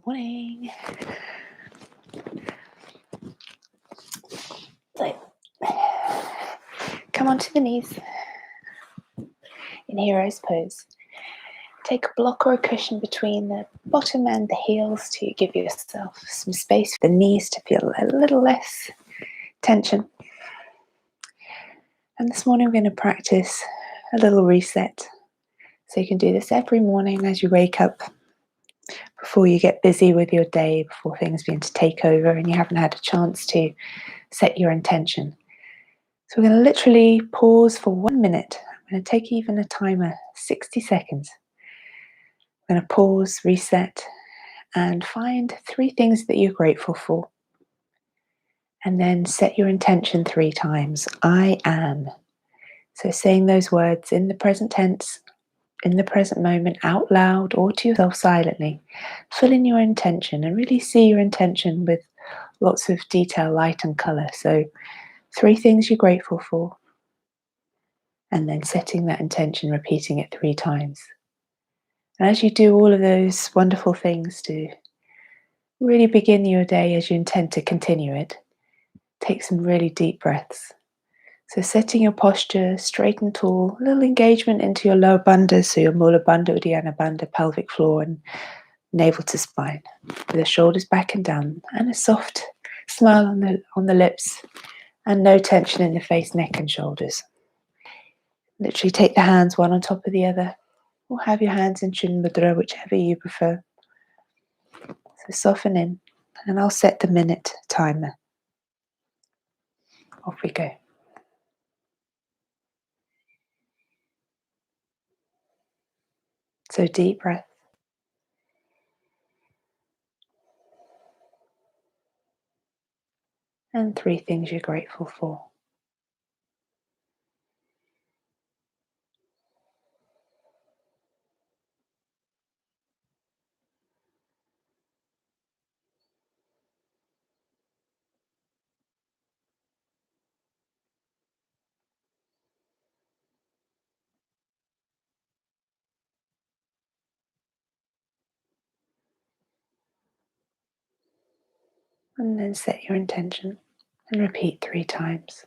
Morning. So, come onto the knees in hero's pose. Take a block or a cushion between the bottom and the heels to give yourself some space for the knees to feel a little less tension. And this morning we're going to practice a little reset. So you can do this every morning as you wake up, before you get busy with your day, before things begin to take over and you haven't had a chance to set your intention. So we're going to literally pause for 1 minute. I'm going to take even a timer, 60 seconds. I'm going to pause, reset, and find 3 things that you're grateful for. And then set your intention 3 times. I am. So saying those words in the present tense, in the present moment, out loud or to yourself silently. Fill in your intention and really see your intention with lots of detail, light and colour. So 3 things you're grateful for. And then setting that intention, repeating it 3 times. And as you do all of those wonderful things to really begin your day as you intend to continue it, take some really deep breaths. So setting your posture straight and tall, a little engagement into your lower bandhas, so your Mula Bandha, Uddiyana Bandha, pelvic floor and navel to spine, with the shoulders back and down, and a soft smile on the lips, and no tension in the face, neck and shoulders. Literally take the hands one on top of the other, or have your hands in Chin Mudra, whichever you prefer. So soften in, and I'll set the minute timer. Off we go. So deep breath. And 3 things you're grateful for. And then set your intention and repeat 3 times.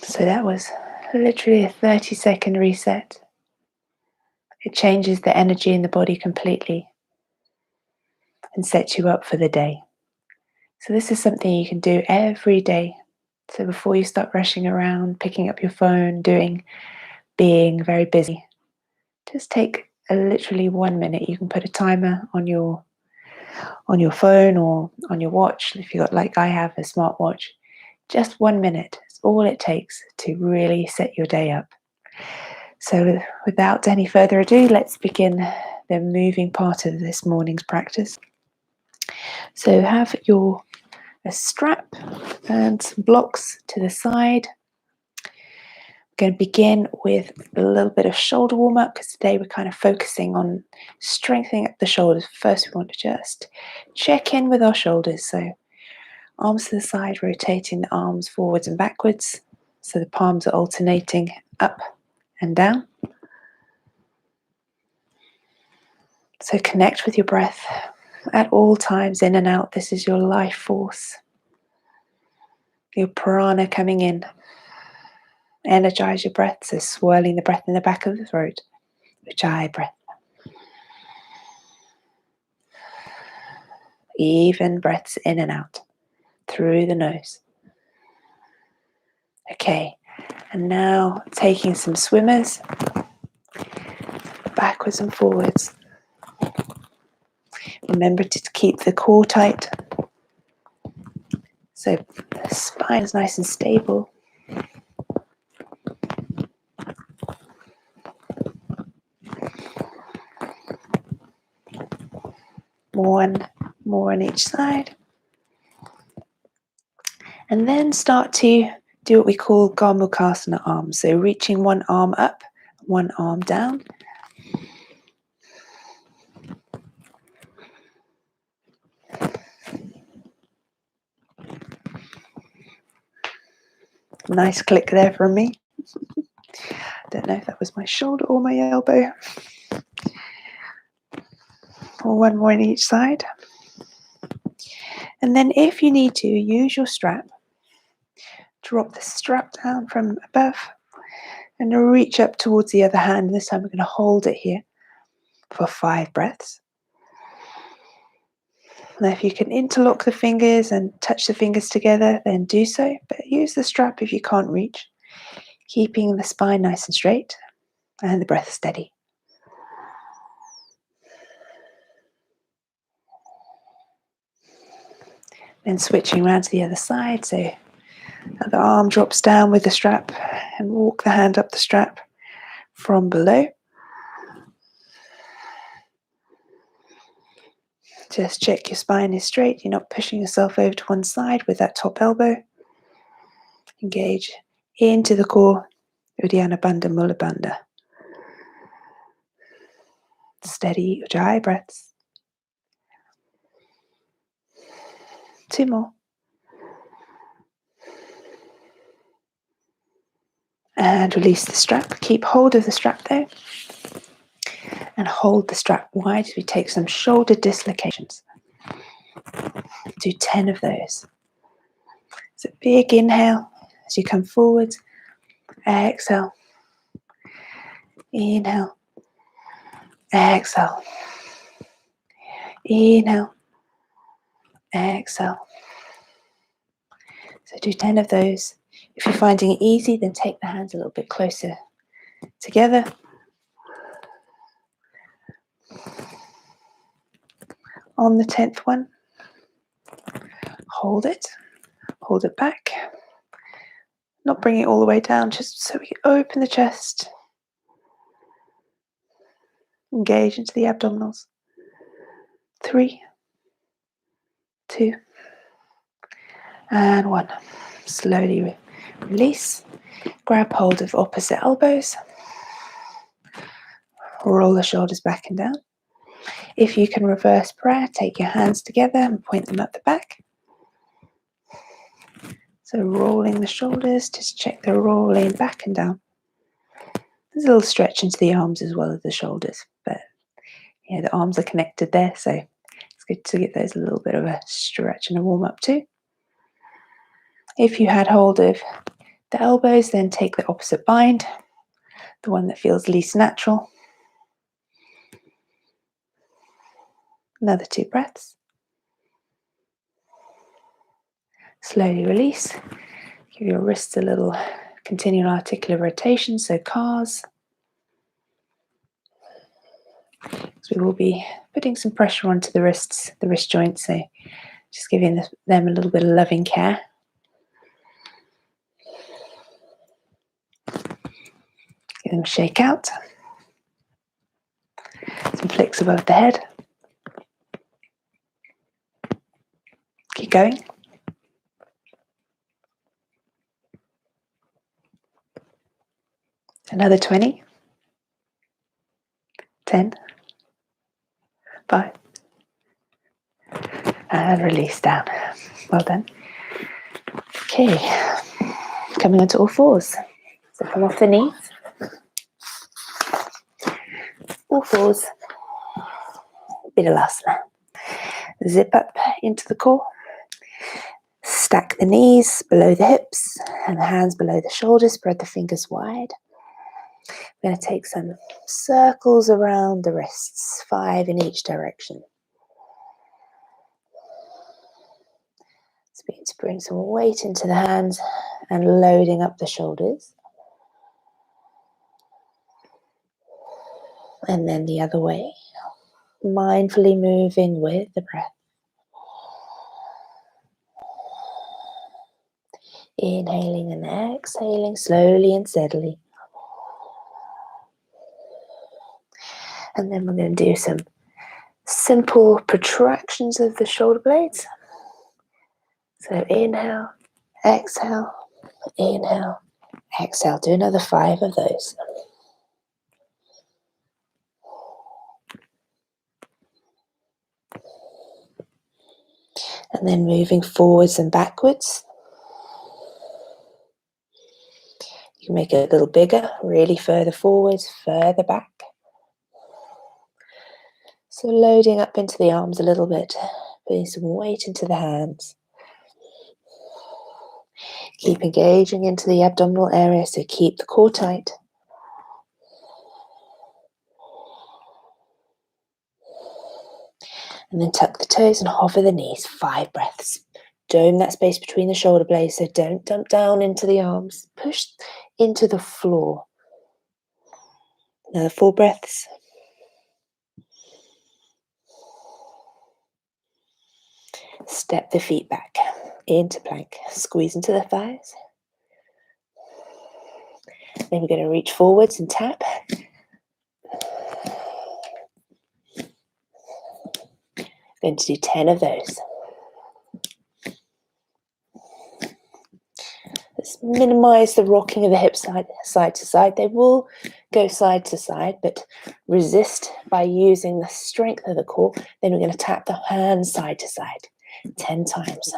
So that was literally a 30-second reset. It changes the energy in the body completely and sets you up for the day. So this is something you can do every day. So before you start rushing around, picking up your phone, being very busy, just take literally 1 minute. You can put a timer on your phone or on your watch if you got, like I have, a smartwatch. Just 1 minute. It's all it takes to really set your day up. So without any further ado, let's begin the moving part of this morning's practice. So have a strap and some blocks to the side. I'm going to begin with a little bit of shoulder warm up, because today we're kind of focusing on strengthening up the shoulders. First, we want to just check in with our shoulders. So arms to the side, rotating the arms forwards and backwards. So the palms are alternating up and down. So connect with your breath at all times, in and out. This is your life force, your prana coming in. Energize your breath, so swirling the breath in the back of the throat. Ujjayi breath. Even breaths in and out through the nose. Okay, and now taking some swimmers, backwards and forwards. Remember to keep the core tight, so the spine is nice and stable. More on each side. And then start to do what we call Gamukasana Arms. So reaching one arm up, one arm down. Nice click there from me. Don't know if that was my shoulder or my elbow. Or one more on each side. And then if you need to, use your strap. Drop the strap down from above and reach up towards the other hand. This time we're going to hold it here for 5 breaths. Now if you can interlock the fingers and touch the fingers together, then do so. But use the strap if you can't reach, keeping the spine nice and straight and the breath steady. Then switching around to the other side, so the arm drops down with the strap and walk the hand up the strap from below. Just check your spine is straight, you're not pushing yourself over to one side with that top elbow. Engage into the core, Uddiyana Bandha Mula Bandha. Steady Ujjayi breaths. 2 more. And release the strap. Keep hold of the strap there. And hold the strap wide as we take some shoulder dislocations. Do 10 of those. So big inhale as you come forward. Exhale. Inhale. Exhale. Inhale. Exhale. So do 10 of those. If you're finding it easy, then take the hands a little bit closer together. On the 10th one, hold it back. Not bring it all the way down, just so we can open the chest. Engage into the abdominals. 3, 2, and 1. Slowly release. Grab hold of opposite elbows. Roll the shoulders back and down. If you can reverse prayer, take your hands together and point them up the back. So rolling the shoulders, just check they're rolling back and down. There's a little stretch into the arms as well as the shoulders, but yeah, the arms are connected there, so it's good to give those a little bit of a stretch and a warm up too. If you had hold of the elbows, then take the opposite bind, the one that feels least natural. Another 2 breaths. Slowly release. Give your wrists a little continual articular rotation, so cars. So we will be putting some pressure onto the wrists, the wrist joints, so just giving them a little bit of loving care. Give them a shake out. Some flicks above the head. Keep going. Another 20. 10. 5. And release down. Well done. Okay. Coming onto all fours. So come off the knees. All fours. Tadasana. Zip up into the core. Stack the knees below the hips and the hands below the shoulders. Spread the fingers wide. We're going to take some circles around the wrists, 5 in each direction. Let's begin to bring some weight into the hands and loading up the shoulders. And then the other way. Mindfully moving with the breath. Inhaling and exhaling slowly and steadily. And then we're going to do some simple protractions of the shoulder blades. So inhale, exhale, Inhale, exhale. Do another 5 of those. And then moving forwards and backwards. You can make it a little bigger, really further forwards, further back. So loading up into the arms a little bit, putting some weight into the hands. Keep engaging into the abdominal area, so keep the core tight. And then tuck the toes and hover the knees. 5 breaths. Dome that space between the shoulder blades, so don't dump down into the arms. Push into the floor. Another 4 breaths. Step the feet back into plank. Squeeze into the thighs. Then we're going to reach forwards and tap. Going to do 10 of those. Let's minimize the rocking of the hips side to side. They will go side to side, but resist by using the strength of the core. Then we're going to tap the hands side to side 10 times.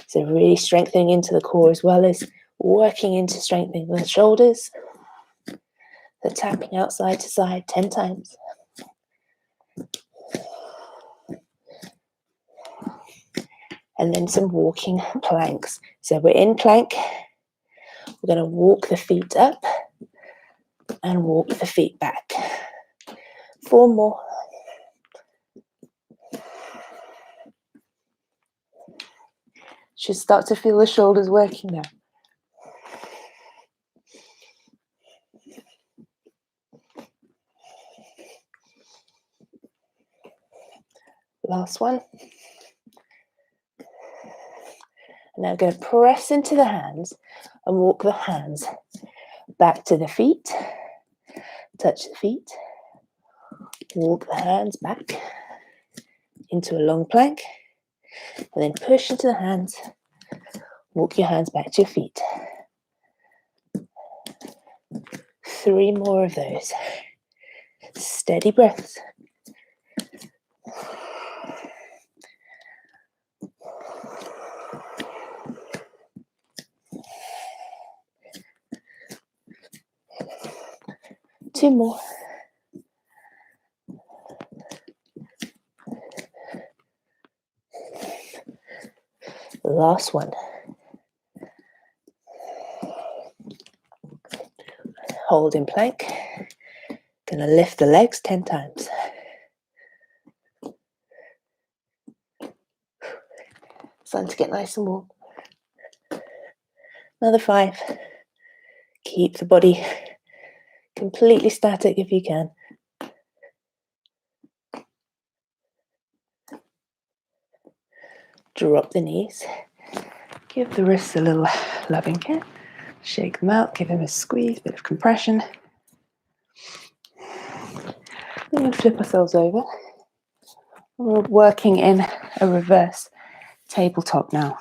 So really strengthening into the core as well as working into strengthening the shoulders. So tapping out side to side 10 times. And then some walking planks. So we're in plank. We're going to walk the feet up and walk the feet back. 4 more. Should start to feel the shoulders working now. Last one. And now going to press into the hands and walk the hands back to the feet. Touch the feet. Walk the hands back into a long plank. And then push into the hands. Walk your hands back to your feet. 3 more of those. Steady breaths. Two more. Last one. Hold in plank. Gonna lift the legs 10 times. Starting to get nice and warm. Another 5. Keep the body completely static if you can. Drop the knees. Give the wrists a little loving care. Shake them out, give them a squeeze, bit of compression. Then we'll flip ourselves over. We're working in a reverse tabletop now.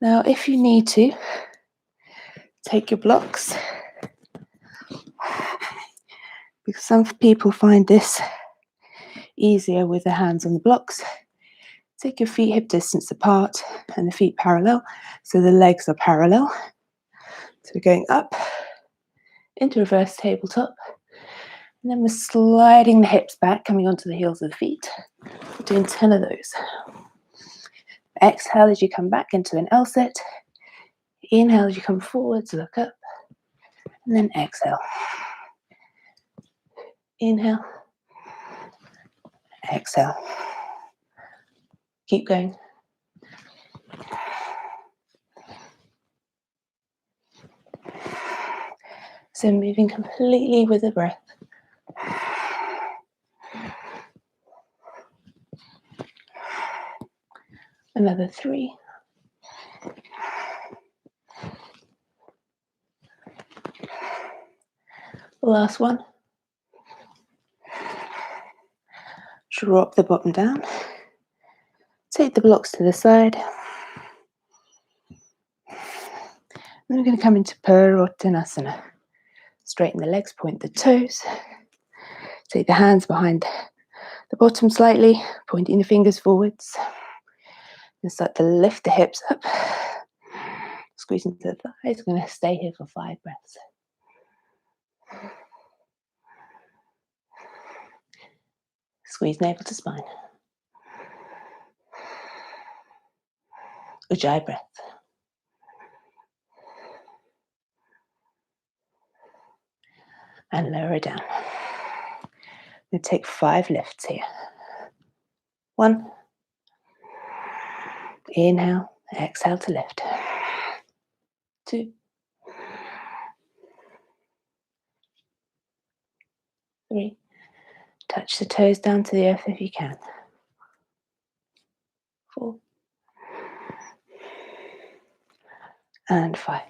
Now, if you need to, take your blocks, because some people find this easier with their hands on the blocks. Take your feet hip distance apart and the feet parallel, so the legs are parallel. So we're going up into reverse tabletop, and then we're sliding the hips back, coming onto the heels of the feet. We're doing 10 of those. Exhale as you come back into an L sit. Inhale as you come forwards, look up, and then exhale. Inhale, exhale. Keep going. So moving completely with the breath. Another 3. Last one. Drop the bottom down. Take the blocks to the side. Then we're going to come into Tadasana. Straighten the legs, point the toes. Take the hands behind the bottom slightly, pointing the fingers forwards. And start to lift the hips up. Squeeze into the thighs. We're going to stay here for 5 breaths. Squeeze navel to spine. Ujjayi breath. And lower it down. We'll take 5 lifts here. 1. Inhale, exhale to lift. 2. 3. Touch the toes down to the earth if you can. 4. And 5.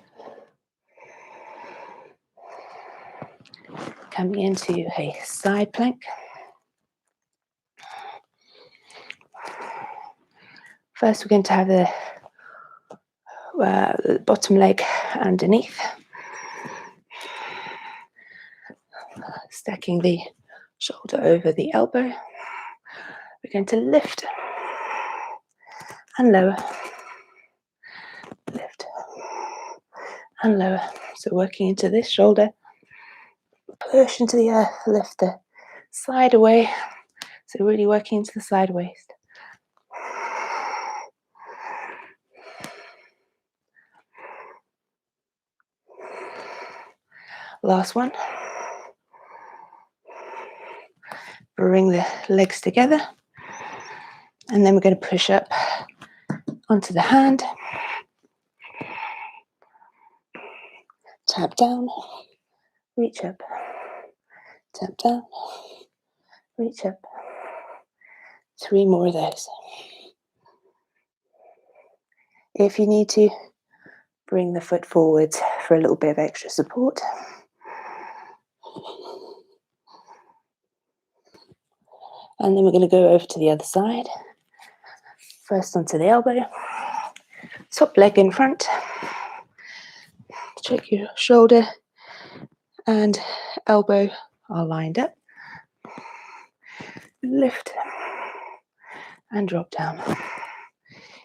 Coming into a side plank. First, we're going to have the bottom leg underneath. Stacking the shoulder over the elbow. We're going to lift and lower. Lift and lower. So working into this shoulder. Push into the earth, lift the side away. So really working into the side waist. Last one. Bring the legs together. And then we're going to push up onto the hand. Tap down. Reach up. Tap down. Reach up. 3 more of those. If you need to, bring the foot forwards for a little bit of extra support. And then we're going to go over to the other side. First onto the elbow. Top leg in front. Check your shoulder and elbow are lined up. Lift and drop down.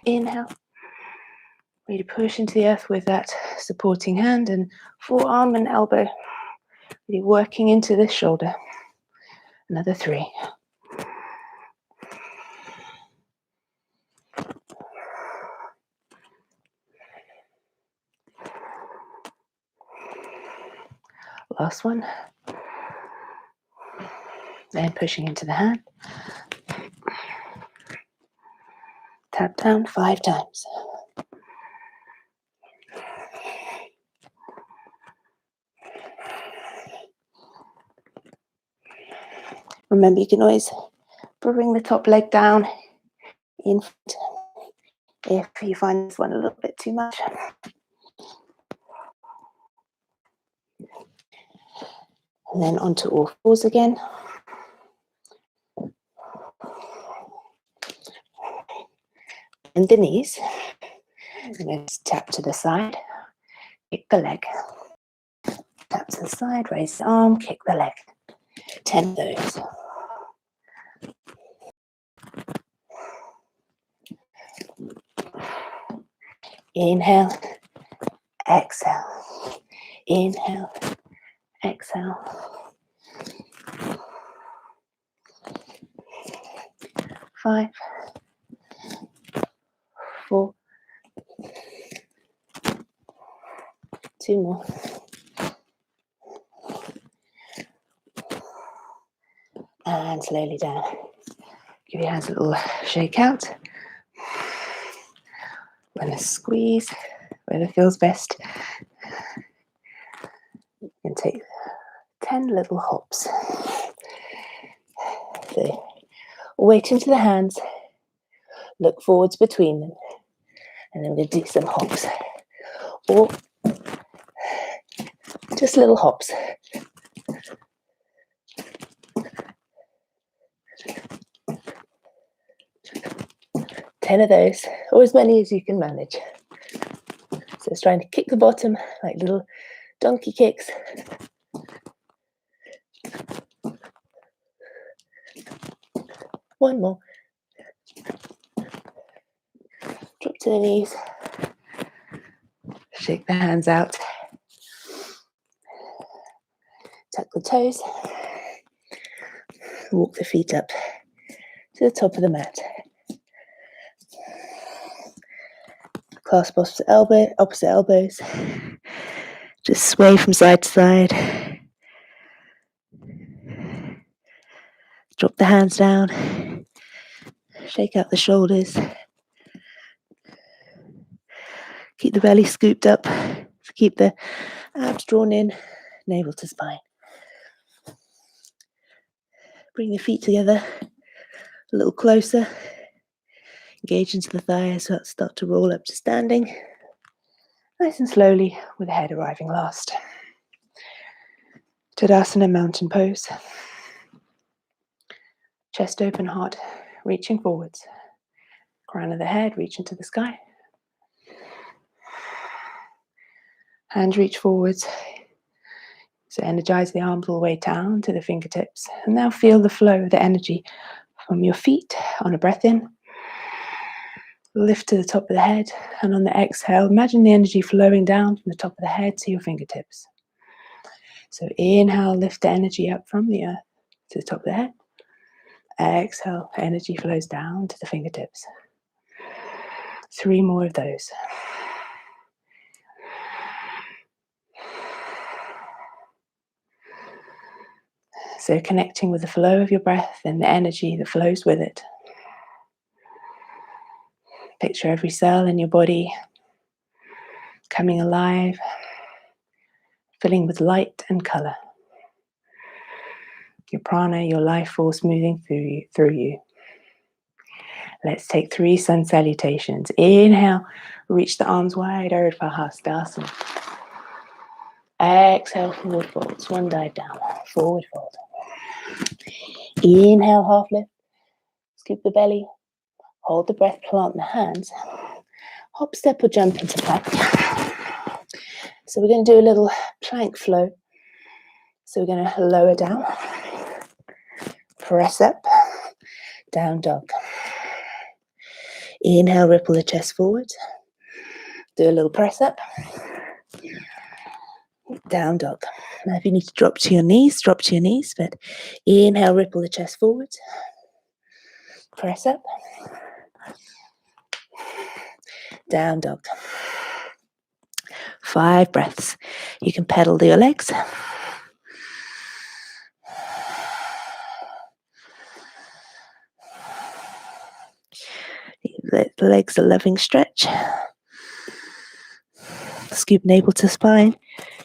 Inhale. Really push into the earth with that supporting hand and forearm and elbow. Really working into this shoulder. Another 3. Last one. Then pushing into the hand. Tap down 5 times. Remember, you can always bring the top leg down in front if you find this one a little bit too much. And then onto all fours again. Bend the knees. And then tap to the side. Kick the leg. Tap to the side, raise the arm, kick the leg. 10 of those. Inhale, exhale. Inhale, exhale. 5, 4, 2 more. And slowly down. Give your hands a little shake out. When a squeeze, whether it feels best. You can take 10 little hops. So, weight into the hands. Look forwards between them. And then we'll do some hops. Or just little hops. 10 of those, or as many as you can manage. So it's trying to kick the bottom like little donkey kicks. One more. Drop to the knees. Shake the hands out. Tuck the toes. Walk the feet up to the top of the mat. Clasp opposite elbows. Just sway from side to side. Drop the hands down. Shake out the shoulders. Keep the belly scooped up. Keep the abs drawn in, navel to spine. Bring the feet together a little closer. Engage into the thighs so start to roll up to standing. Nice and slowly with the head arriving last. Tadasana mountain pose. Chest open, heart reaching forwards. Crown of the head reaching to the sky. Hands reach forwards. So energize the arms all the way down to the fingertips. And now feel the flow, the energy from your feet on a breath in. Lift to the top of the head, and on the exhale, imagine the energy flowing down from the top of the head to your fingertips. So inhale, lift the energy up from the earth to the top of the head. Exhale, energy flows down to the fingertips. 3 more of those. So connecting with the flow of your breath and the energy that flows with it. Picture every cell in your body coming alive, filling with light and color. Your prana, your life force moving through you. Let's take 3 sun salutations. Inhale, reach the arms wide, Urdhva Hastasana. Exhale, forward fold, swan dive down, forward fold. Inhale, half lift, scoop the belly, hold the breath, plant the hands, hop, step or jump into plank. So we're going to do a little plank flow. So we're going to lower down, press up, down dog. Inhale, ripple the chest forward, do a little press up, down dog. Now if you need to drop to your knees, but inhale, ripple the chest forward, press up, down dog. 5 breaths. You can pedal your legs. Let the legs a loving stretch. Scoop navel to spine,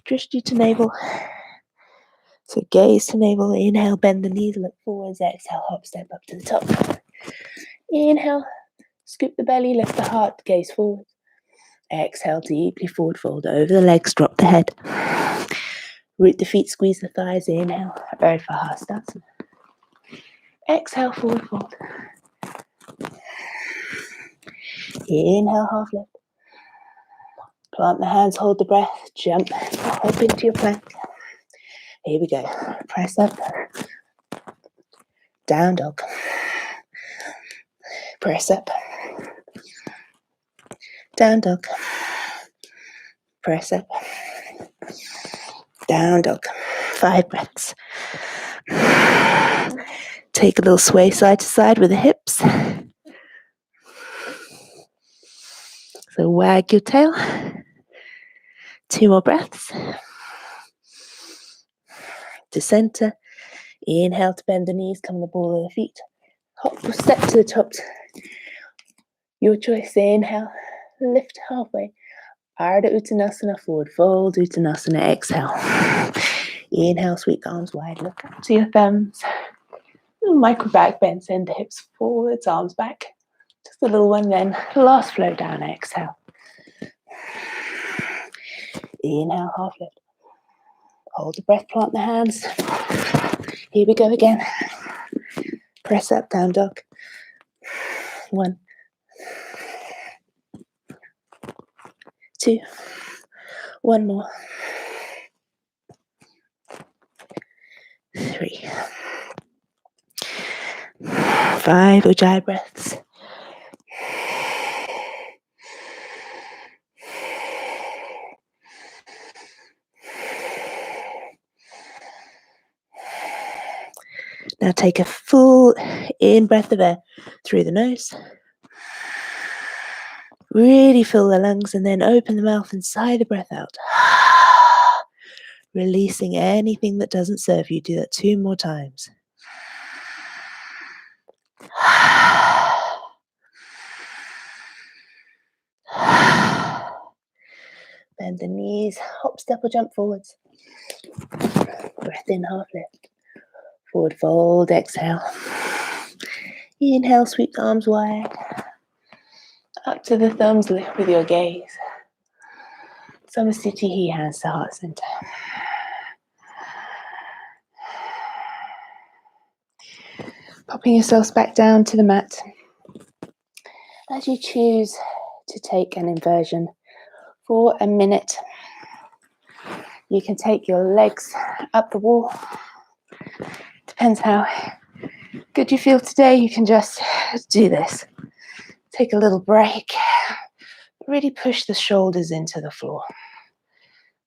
drishti to navel. So gaze to navel, inhale, bend the knees, look forwards, exhale, hop, step up to the top. Inhale, scoop the belly, lift the heart, gaze forward. Exhale, deeply forward fold over the legs, drop the head. Root the feet, squeeze the thighs, inhale, Urdhva Hastasana. Exhale, forward fold. Inhale, half lift. Plant the hands, hold the breath, jump, hop into your plank. Here we go. Press up. Down dog. Press up. Down dog. Press up. Down dog. 5 breaths. Take a little sway side to side with the hips. So wag your tail. 2 more breaths. To center. Inhale to bend the knees, come the ball of the feet. Hop or step to the top. Your choice. Inhale. Lift halfway. Ardha Uttanasana, forward fold, Uttanasana, exhale. Inhale, sweep the arms wide, look up to your thumbs. Little micro back bend, send the hips forwards, arms back. Just a little one then. Last flow down, exhale. Inhale, half lift. Hold the breath, plant the hands. Here we go again. Press up, down dog. 1, 2, 1 more, 3, 5 Ujjayi breaths. Now take a full in breath of air through the nose. Really fill the lungs and then open the mouth and sigh the breath out. Releasing anything that doesn't serve you. Do that 2 more times. Bend the knees, hop, step or jump forwards. Breath in, half lift. Forward fold, exhale. Inhale, sweep the arms wide. Up to the thumbs, lift with your gaze. Samasthiti, he hands to heart center. Popping yourselves back down to the mat. As you choose to take an inversion for a minute, you can take your legs up the wall. Depends how good you feel today. You can just do this. Take a little break. Really push the shoulders into the floor.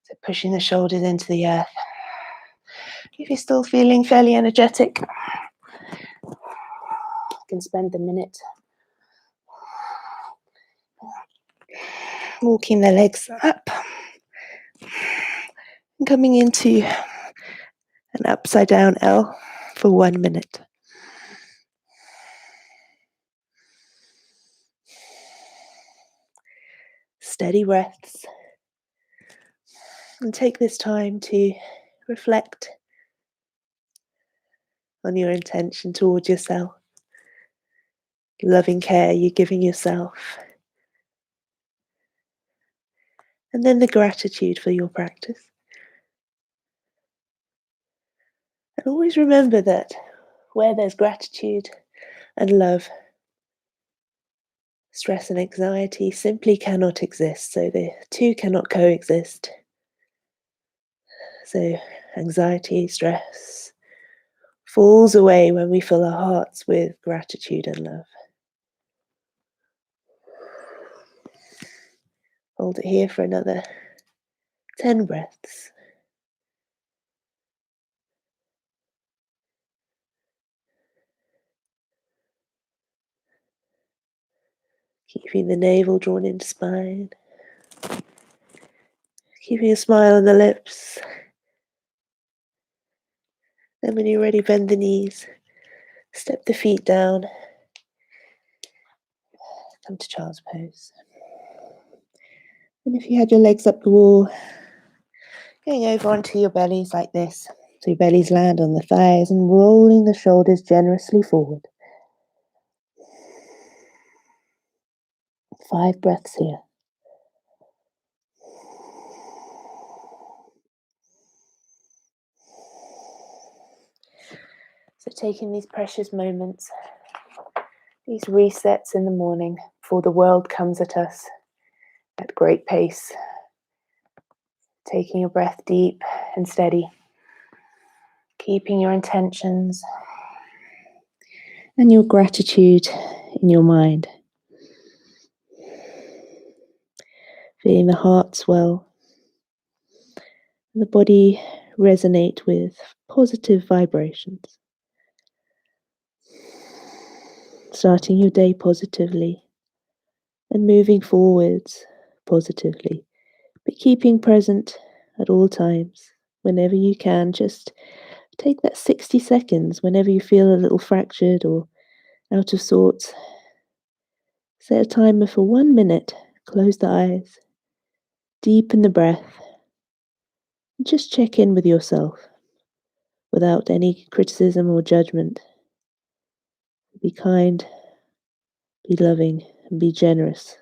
So pushing the shoulders into the earth. If you're still feeling fairly energetic, you can spend the minute walking the legs up and coming into an upside down L for 1 minute. Steady breaths. And take this time to reflect on your intention towards yourself. Loving care you're giving yourself. And then the gratitude for your practice. And always remember that where there's gratitude and love, stress and anxiety simply cannot exist. So the two cannot coexist. So anxiety, stress falls away when we fill our hearts with gratitude and love. Hold it here for another 10 breaths. Keeping the navel drawn into spine. Keeping a smile on the lips. Then when you're ready, bend the knees. Step the feet down. Come to child's pose. And if you had your legs up the wall, going over onto your bellies like this. So your bellies land on the thighs and rolling the shoulders generously forward. 5 breaths here. So taking these precious moments, these resets in the morning before the world comes at us at great pace. Taking a breath deep and steady. Keeping your intentions and your gratitude in your mind. Feeling the heart swell. And the body resonate with positive vibrations. Starting your day positively and moving forwards positively, but keeping present at all times. Whenever you can, just take that 60 seconds whenever you feel a little fractured or out of sorts. Set a timer for 1 minute, close the eyes, deepen the breath, and just check in with yourself without any criticism or judgment. Be kind, be loving, and be generous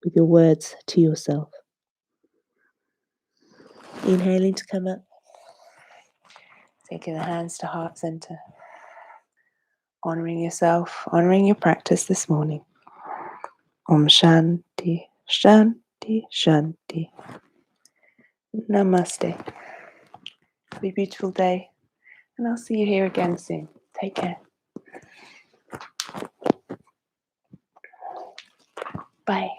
with your words to yourself. Inhaling to come up. Taking the hands to heart center. Honoring yourself, honoring your practice this morning. Om Shanti, Shanti, Shanti, Shanti. Namaste. Have a beautiful day, and I'll see you here again soon. Take care. Bye.